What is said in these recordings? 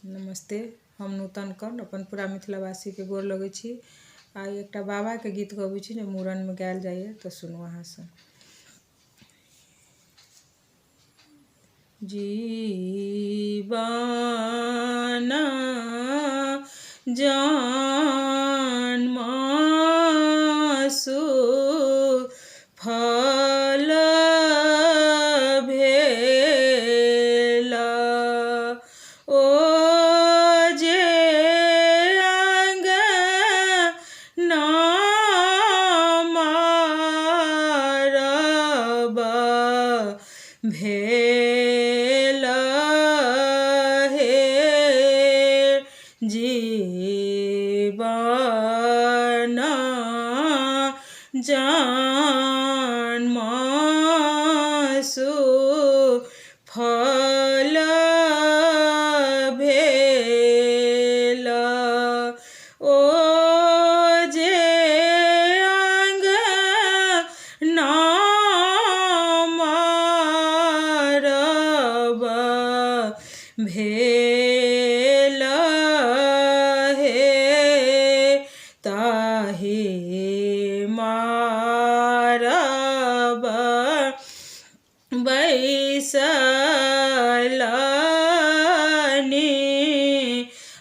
नमस्ते। हम नूतन कर्ण अपन पूरा मिथिलावासी के गोर लगै छी। आई एकटा बाबा के गीत गबै छी जे मूड़न में गायल जाइए, तो सुनू अहाँ सब। जीवन जन्मसु फल भेला, ओ जे अंगना मारब भेल हे जीवन जन्मसु फल भेल, ओ जे अंगना मारब भेल हे ताहि मारब बैसलनि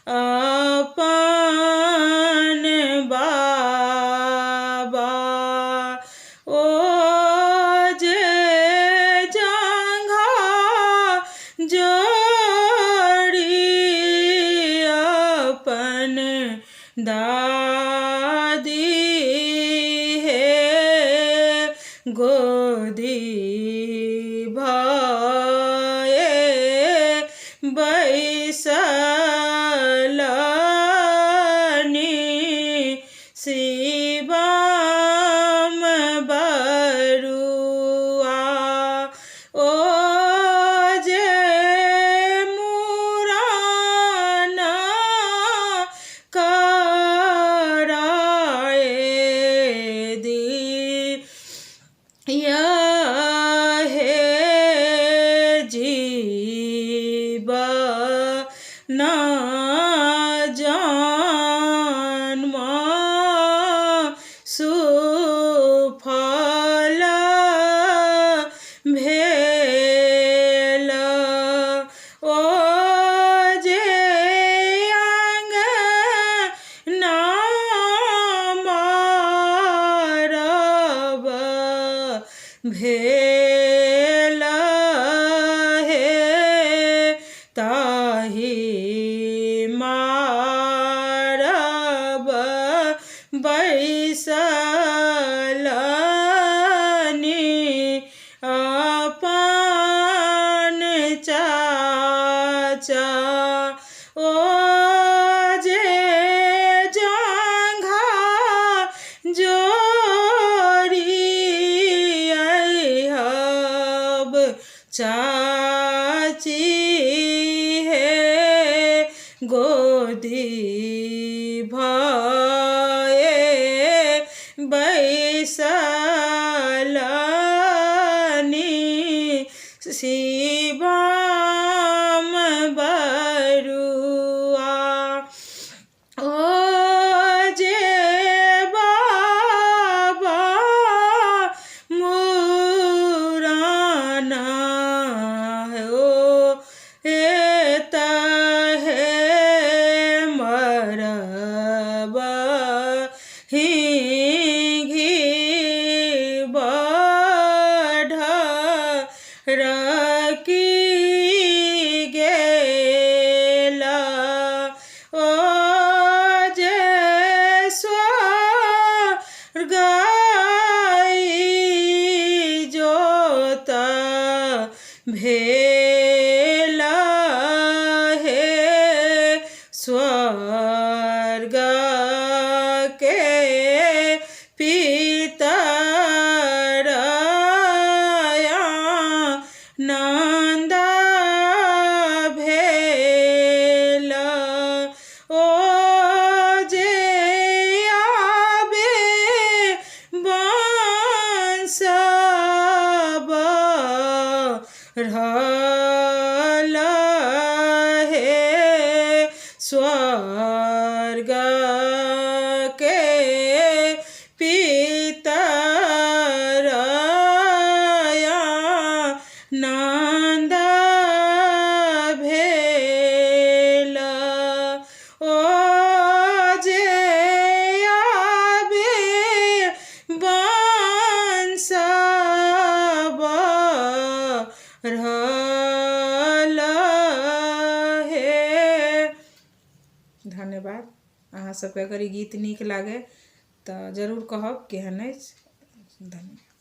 अपन बाबा, ओ जे जंघा जोड़ी अपन दादी हे गोदी भये बैसलनि शिवम बरुआ, ओ जे मूड़न कराए दिया हे जीवन जन्मसु फल भेल, ओ जे अंगना मारब भेल हे ताहि मारब बैसलनि अपन चाचा, ओ जे जंघा जोड़ी अइहब चाची हे गोदी भये बैसलनि शिवम बरुआ, ओ जे बाबा मूड़न हो हे तहे स्वर्ग के पितर नंद भेल ओ जे आबे वंश बढ़ल हे। धन्यवाद। अहाँ सबके अगर ई गीत नीक लागे तो जरूर कहब केहन अछि। धन्यवाद।